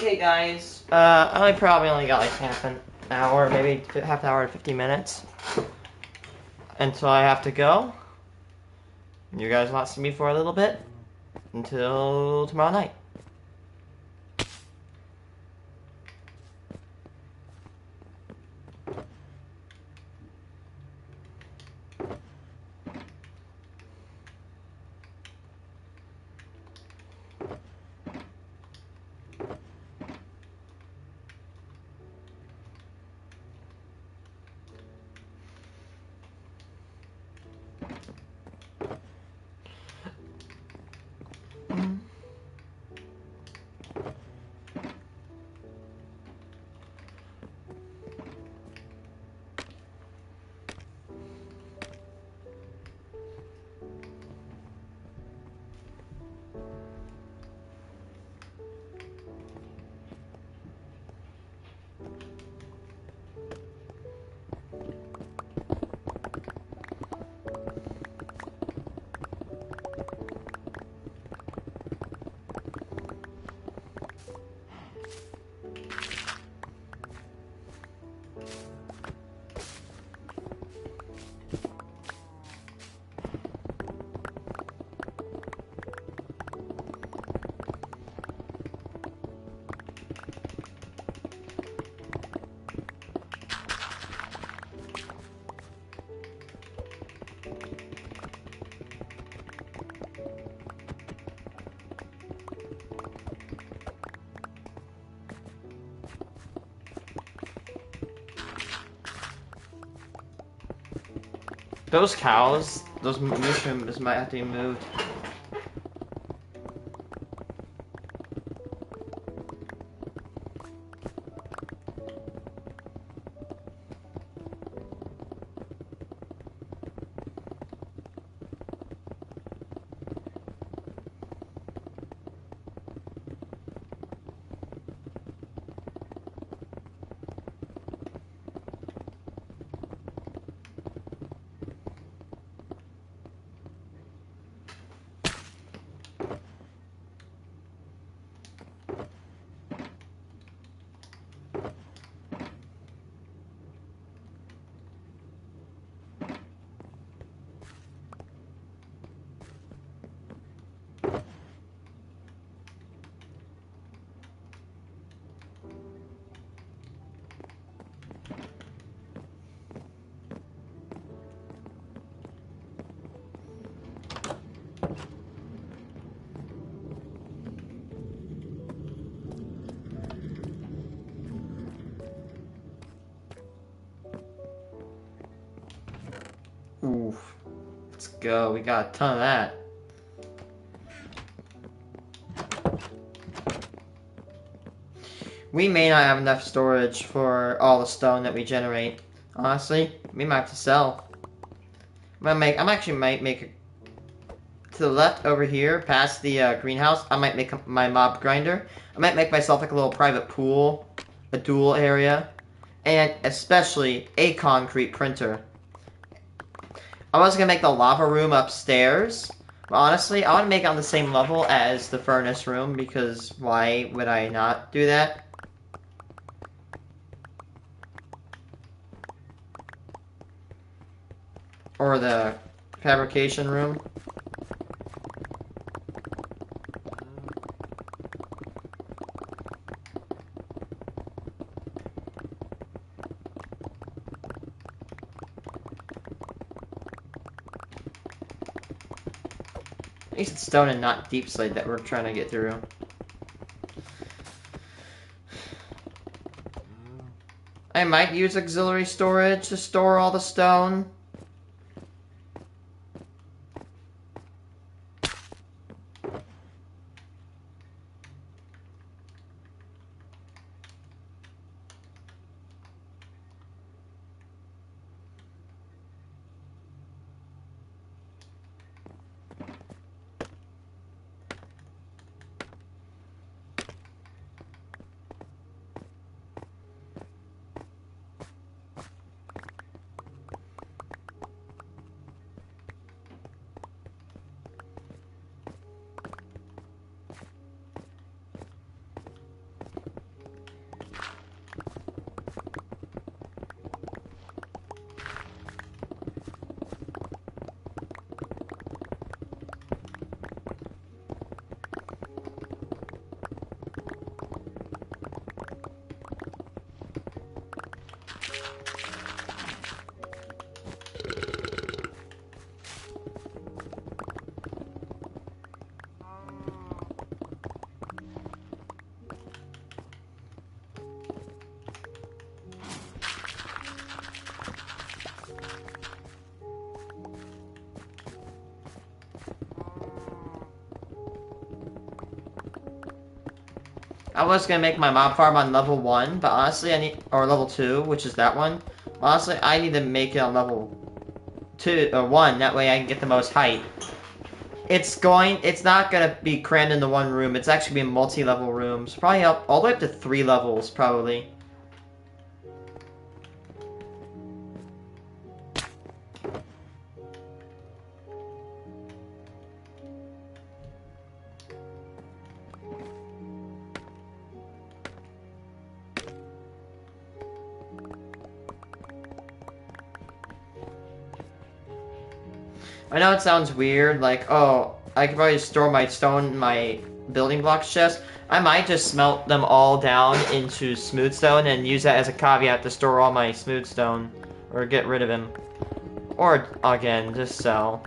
Okay, guys. I probably only got like half an hour, maybe half an hour and 50 minutes until I have to go. You guys want to see me for a little bit until tomorrow night. Those cows, those mushrooms might have to be moved. Oof. Let's go. We got a ton of that. We may not have enough storage for all the stone that we generate. Honestly, we might have to sell. Might make to the left over here, past the greenhouse. I might make my mob grinder. I might make myself like a little private pool, a dual area, and especially a concrete printer. I was gonna make the lava room upstairs, but honestly, I want to make it on the same level as the furnace room because why would I not do that? Or the fabrication room. At least it's stone and not deep slate that we're trying to get through. I might use auxiliary storage to store all the stone. I was gonna make my mob farm on level 1, but honestly I need, or level 2, which is that one. Honestly, I need to make it on level 2, or 1, that way I can get the most height. It's not gonna be crammed into one room, it's actually gonna be multi-level rooms. Probably up, all the way up to 3 levels, probably. I know it sounds weird, like, oh, I could probably store my stone in my building blocks chest. I might just smelt them all down into smooth stone and use that as a caveat to store all my smooth stone. Or get rid of him. Or, again, just sell.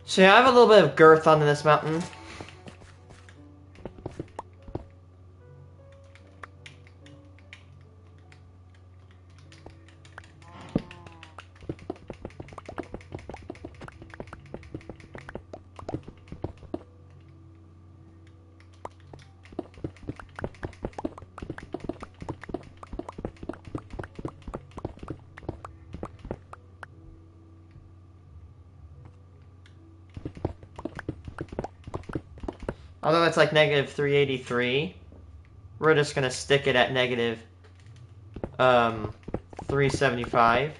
So yeah, I have a little bit of girth on this mountain. Although it's like negative 383, we're just gonna stick it at negative 375.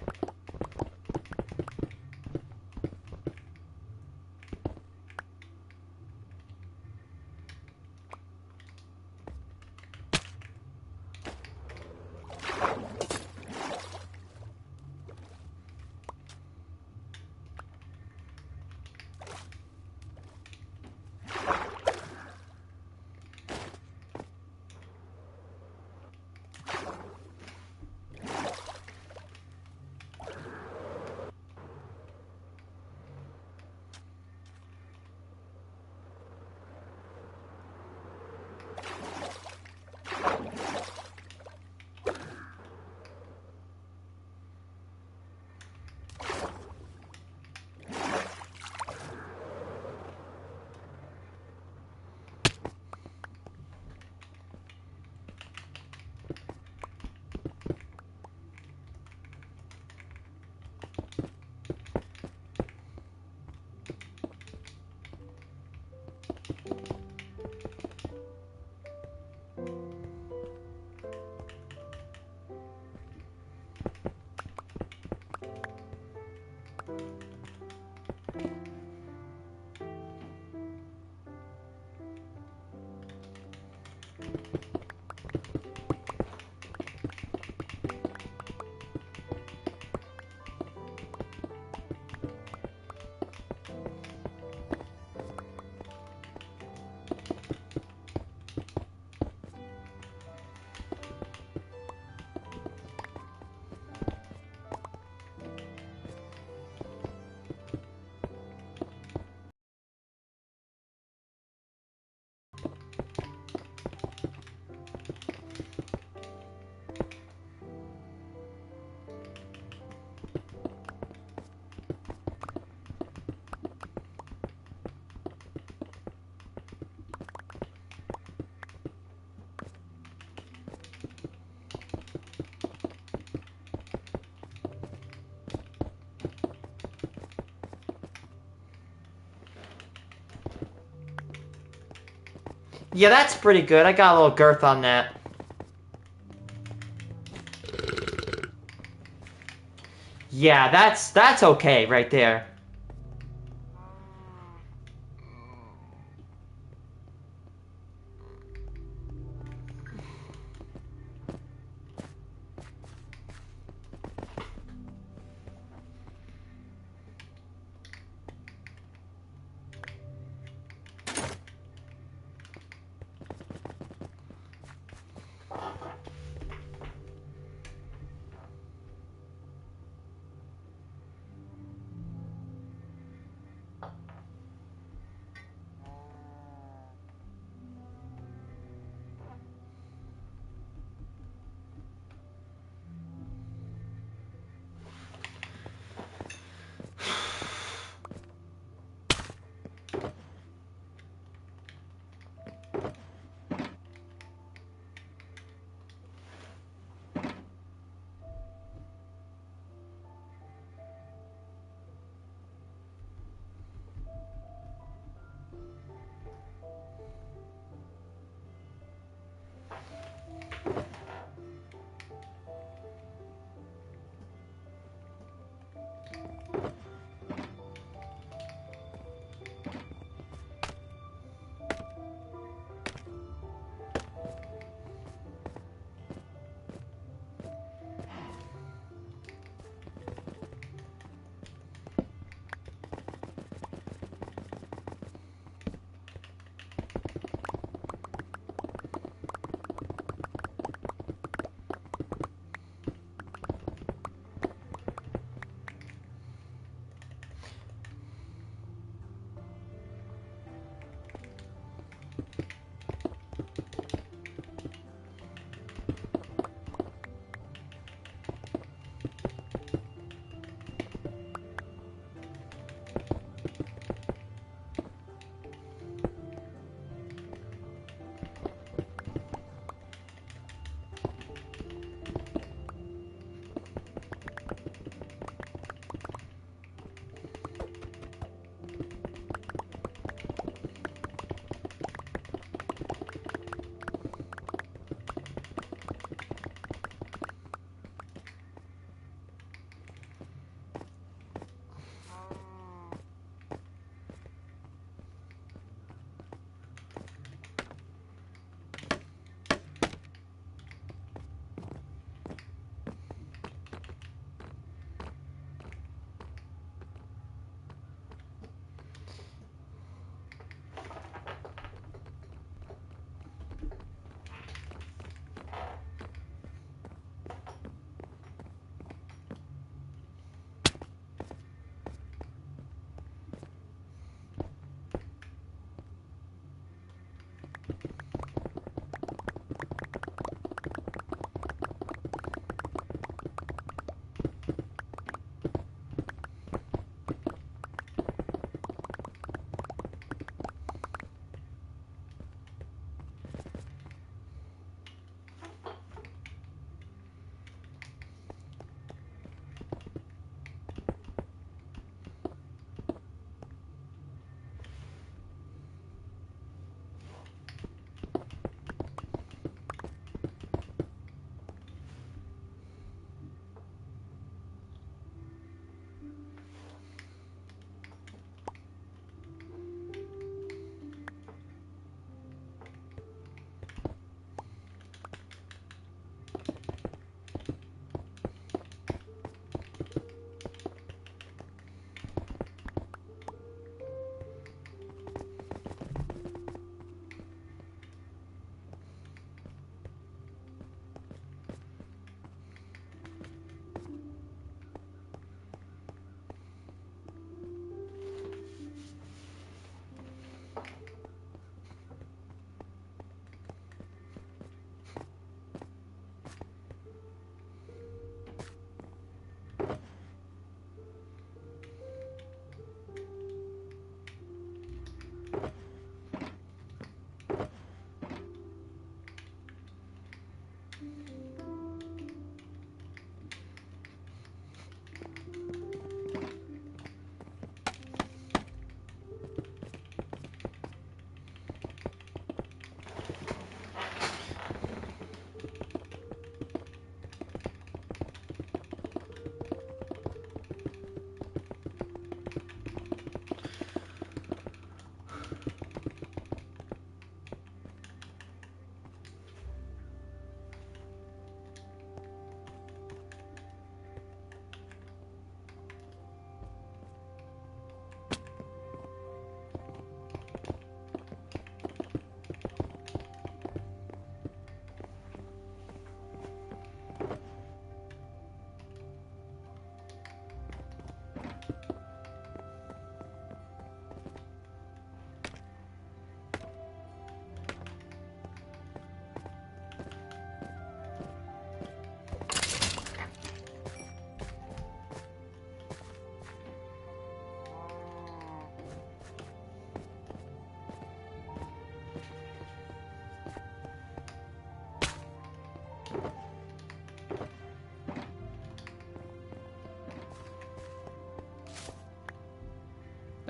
Yeah, that's pretty good. I got a little girth on that. Yeah, that's okay right there.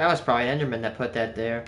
That was probably Enderman that put that there.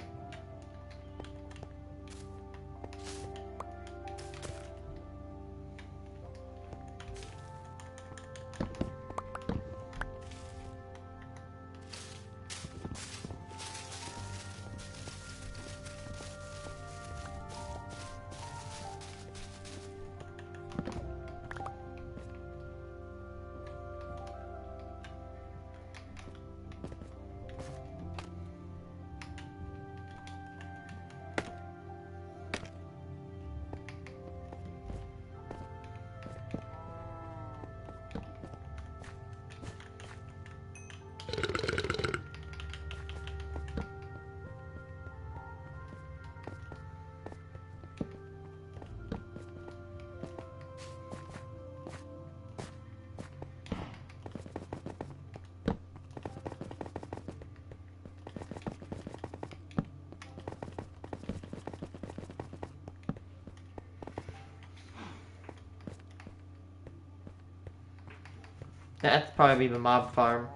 That's probably the mob farm.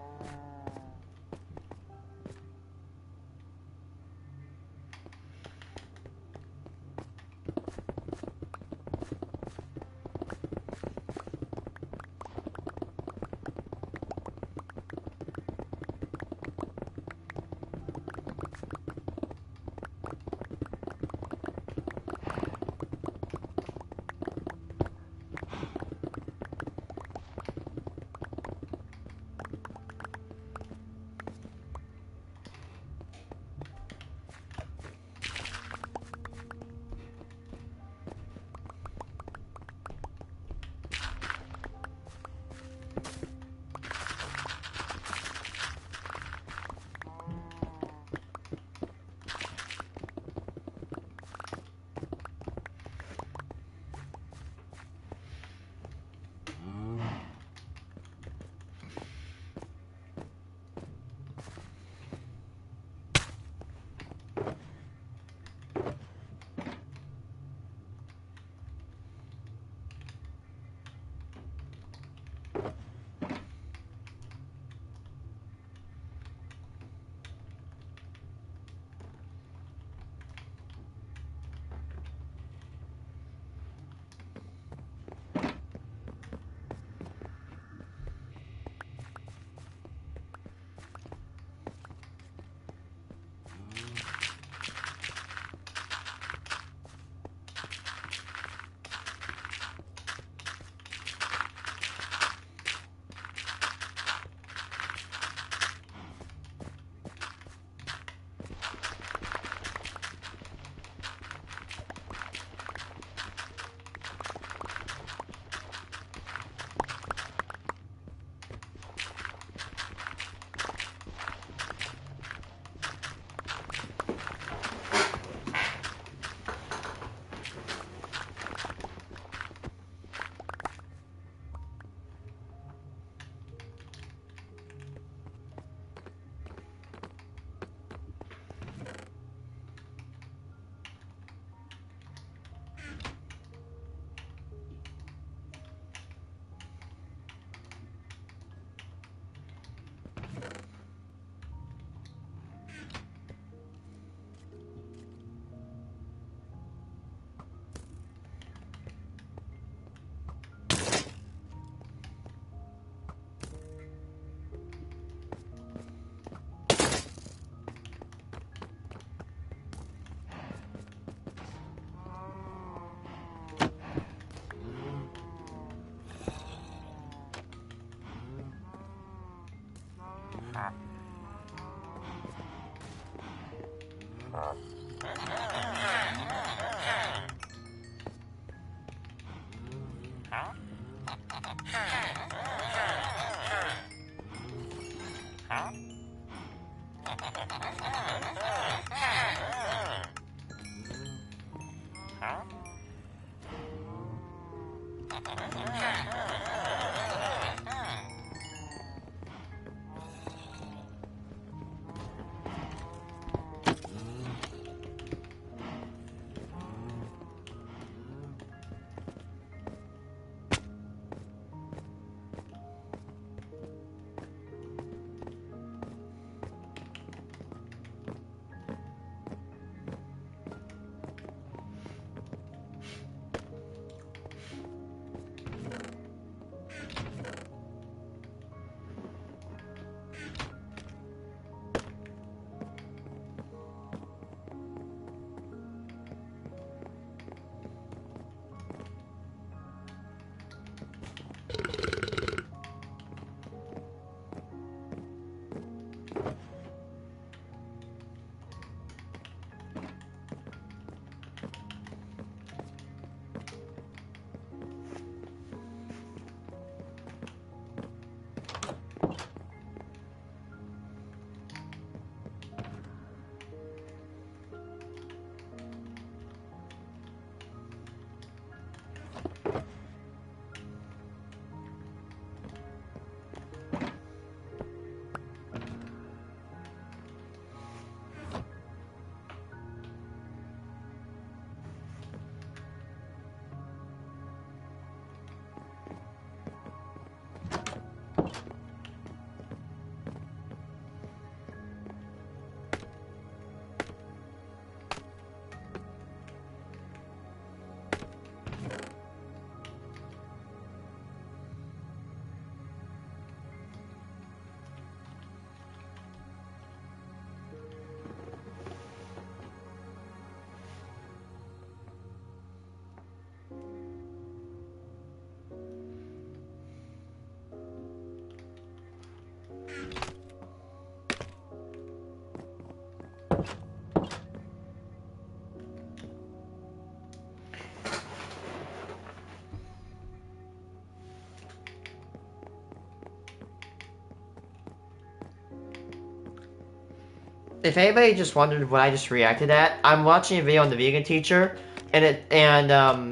if anybody just wondered what I just reacted at, I'm watching a video on the vegan teacher, and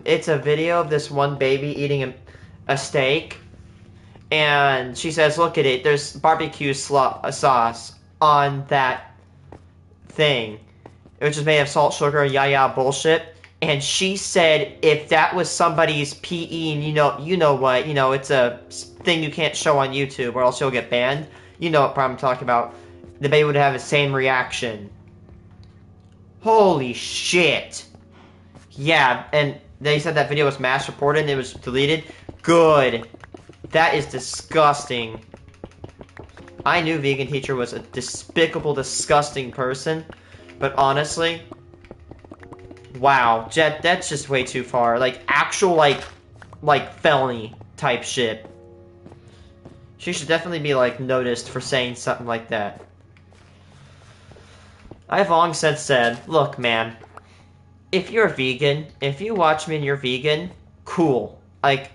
it's a video of this one baby eating a steak, and she says, "Look at it. There's barbecue sauce on that thing, which is made of salt, sugar, yah bullshit." And she said, if that was somebody's PE, and you know what, it's a thing you can't show on YouTube, or else you'll get banned. You know what I'm talking about. The baby would have the same reaction. Holy shit. Yeah, and they said that video was mass reported and it was deleted. Good. That is disgusting. I knew vegan teacher was a despicable, disgusting person, but honestly, wow, Jet, that's just way too far. Like, actual, like felony type shit. She should definitely be, like, noticed for saying something like that. I've long since said, look, man, if you're a vegan, if you watch me and you're vegan, cool. Like,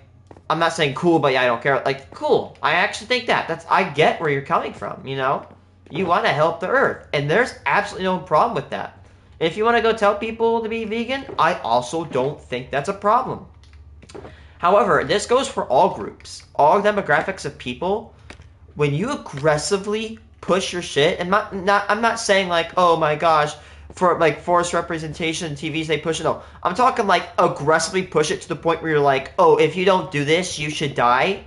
I'm not saying cool, but yeah, I don't care. Like, cool. I actually think I get where you're coming from, you know? You want to help the earth, and there's absolutely no problem with that. If you want to go tell people to be vegan, I also don't think that's a problem. However, this goes for all groups, all demographics of people. When you aggressively push your shit, and I'm not saying like, oh my gosh, for like forced representation in TVs they push it. No, I'm talking like aggressively push it to the point where you're like, oh, if you don't do this, you should die.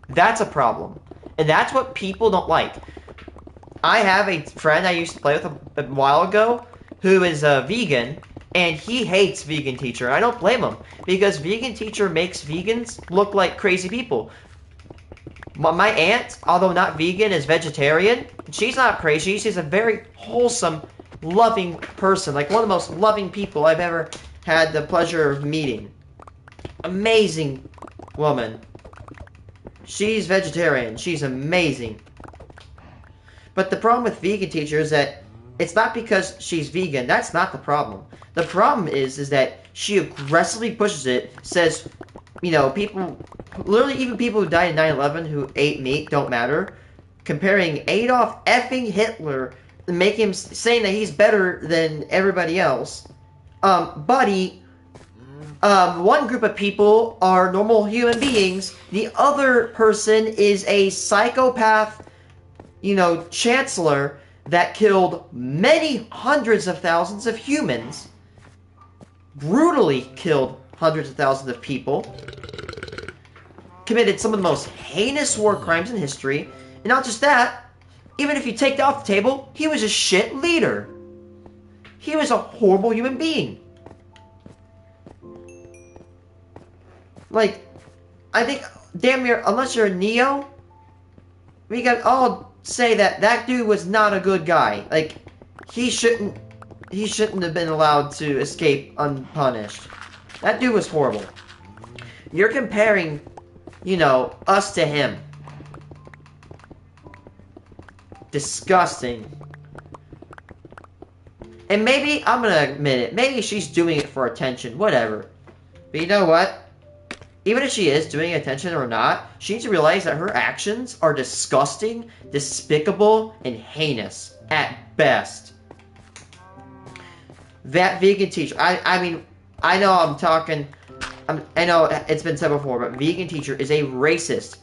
That's a problem, and that's what people don't like. I have a friend I used to play with a while ago who is a vegan, and he hates vegan teacher. I don't blame him, because vegan teacher makes vegans look like crazy people. My aunt, although not vegan, is vegetarian. She's not crazy. She's a very wholesome, loving person. Like, one of the most loving people I've ever had the pleasure of meeting. Amazing woman. She's vegetarian. She's amazing. But the problem with vegan teacher is that it's not because she's vegan. That's not the problem. The problem is that she aggressively pushes it, says, you know, people, literally even people who died in 9/11 who ate meat don't matter, comparing Adolf effing Hitler, and making him, saying that he's better than everybody else. Buddy, one group of people are normal human beings, the other person is a psychopath, you know, chancellor that killed many hundreds of thousands of humans, brutally killed hundreds of thousands of people, committed some of the most heinous war crimes in history, and not just that, even if you take that off the table, he was a shit leader. He was a horrible human being. Like, I think, damn near, unless you're a Neo, we can all say that that dude was not a good guy. Like, he shouldn't have been allowed to escape unpunished. That dude was horrible. You're comparing, you know, us to him. Disgusting. And maybe, I'm gonna admit it, maybe she's doing it for attention, whatever. But you know what? Even if she is doing attention or not, she needs to realize that her actions are disgusting, despicable, and heinous at best. That vegan teacher, I mean, I know I'm talking, I know it's been said before, but vegan teacher is a racist,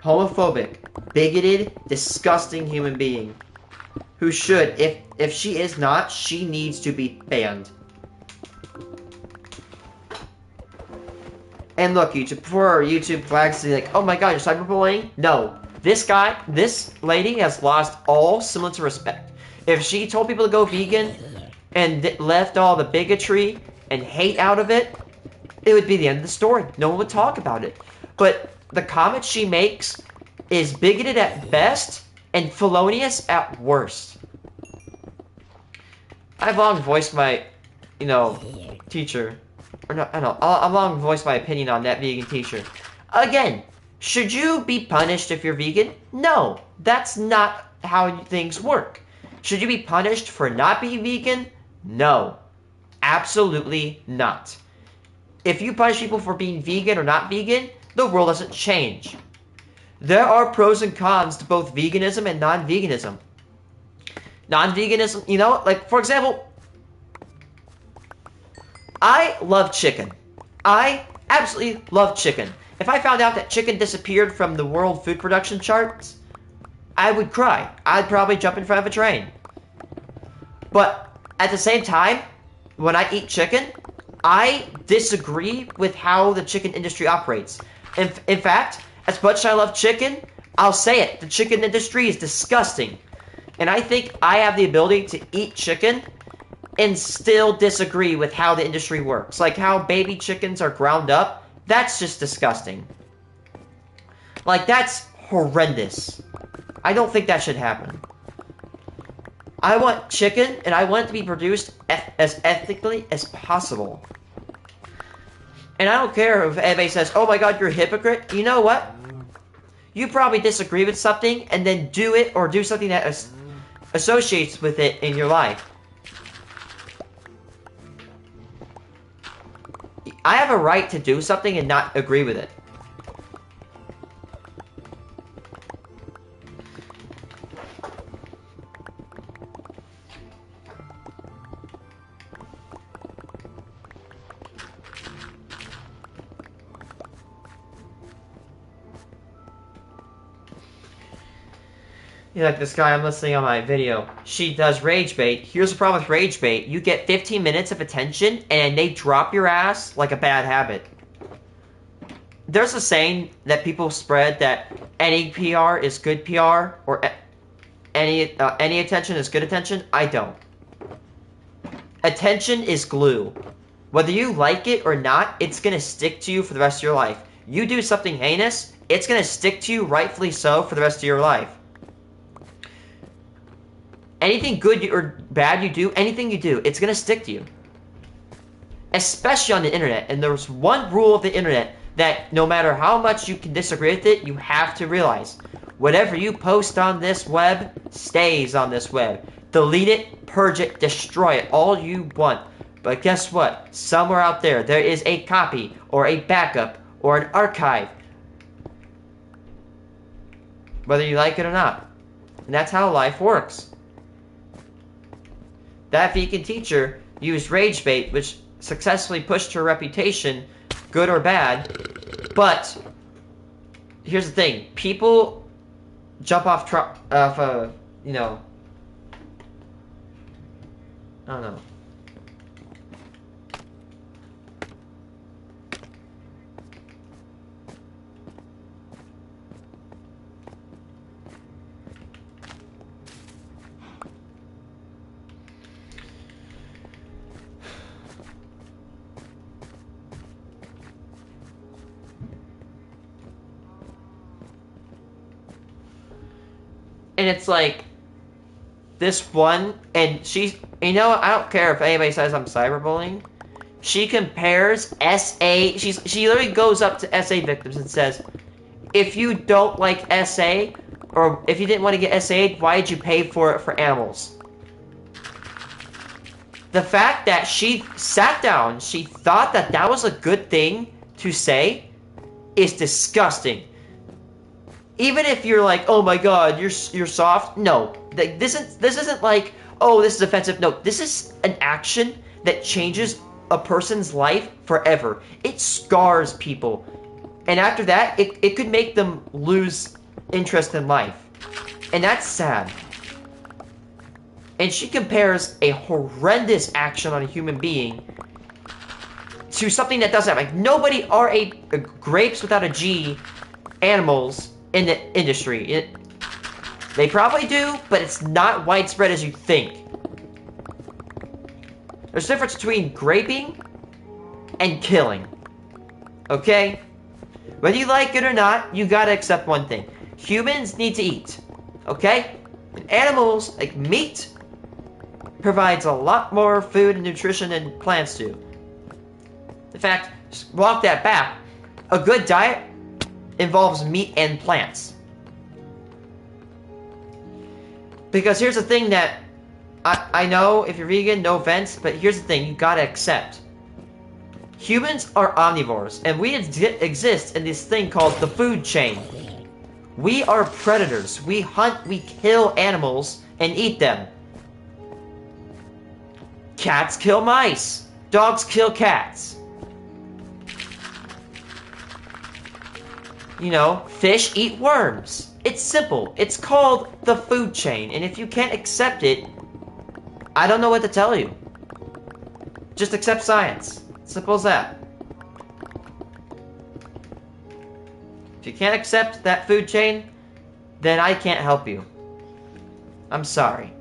homophobic, bigoted, disgusting human being who should, if she is not, she needs to be banned. And look, YouTube, before our YouTube flags say like, oh my god, you're cyberbullying? No. This lady has lost all semblance of respect. If she told people to go vegan and left all the bigotry and hate out of it, it would be the end of the story. No one would talk about it. But the comments she makes is bigoted at best and felonious at worst. I've long voiced my, you know, teacher. Or no, I don't know. I've long voiced my opinion on that vegan teacher. Again, should you be punished if you're vegan? No, that's not how things work. Should you be punished for not being vegan? No, absolutely not. If you punish people for being vegan or not vegan, the world doesn't change. There are pros and cons to both veganism and non-veganism. Non-veganism, you know, like, for example, I love chicken. I absolutely love chicken. If I found out that chicken disappeared from the world food production charts, I would cry. I'd probably jump in front of a train. But at the same time, when I eat chicken, I disagree with how the chicken industry operates. In fact, as much as I love chicken, I'll say it. The chicken industry is disgusting. And I think I have the ability to eat chicken and still disagree with how the industry works. Like how baby chickens are ground up. That's just disgusting. Like, that's horrendous. I don't think that should happen. I want chicken, and I want it to be produced as ethically as possible. And I don't care if anybody says, oh my god, you're a hypocrite. You know what? You probably disagree with something, and then do it, or do something that associates with it in your life. I have a right to do something and not agree with it. Like this guy I'm listening on my video, she does rage bait. Here's the problem with rage bait. You get 15 minutes of attention and they drop your ass like a bad habit. There's a saying that people spread that any PR is good PR, or any attention is good attention. I don't. Attention is glue. Whether you like it or not, it's gonna stick to you for the rest of your life. You do something heinous, it's gonna stick to you, rightfully so, for the rest of your life. Anything good or bad you do, anything you do, it's gonna stick to you. Especially on the internet. And there's one rule of the internet that no matter how much you can disagree with it, you have to realize. Whatever you post on this web, stays on this web. Delete it, purge it, destroy it, all you want. But guess what? Somewhere out there, there is a copy, or a backup, or an archive. Whether you like it or not. And that's how life works. That vegan teacher used rage bait, which successfully pushed her reputation, good or bad. But here's the thing: people jump off, you know, I don't know. And it's like, this one, and she's, you know, I don't care if anybody says I'm cyberbullying. She compares SA, she literally goes up to SA victims and says, if you don't like SA, or if you didn't want to get SA'd, why did you pay for it for animals? The fact that she sat down, she thought that that was a good thing to say, is disgusting. Even if you're like, oh my god, you're soft. No, this isn't like, oh, this is offensive. No, this is an action that changes a person's life forever. It scars people. And after that, it could make them lose interest in life. And that's sad. And she compares a horrendous action on a human being to something that doesn't have, like, nobody are grapes without a G animals in the industry. They probably do, but it's not widespread as you think. There's a difference between graping and killing. Okay? Whether you like it or not, you gotta accept one thing. Humans need to eat. Okay? And animals, like meat, provides a lot more food and nutrition than plants do. In fact, just walk that back. A good diet involves meat and plants. Because here's the thing that I know if you're vegan, no offense, but here's the thing you gotta accept. Humans are omnivores, and we exist in this thing called the food chain. We are predators. We hunt, we kill animals, and eat them. Cats kill mice. Dogs kill cats. You know, fish eat worms. It's simple. It's called the food chain. And if you can't accept it, I don't know what to tell you. Just accept science. Simple as that. If you can't accept that food chain, then I can't help you. I'm sorry.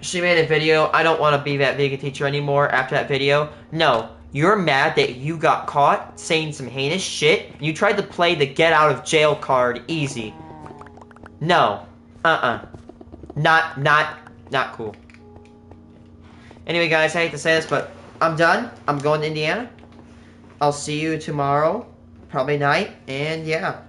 She made a video, I don't want to be that vegan teacher anymore after that video. No, you're mad that you got caught saying some heinous shit. You tried to play the get out of jail card easy. No. Not cool. Anyway, guys, I hate to say this, but I'm done. I'm going to Indiana. I'll see you tomorrow, probably night, and yeah.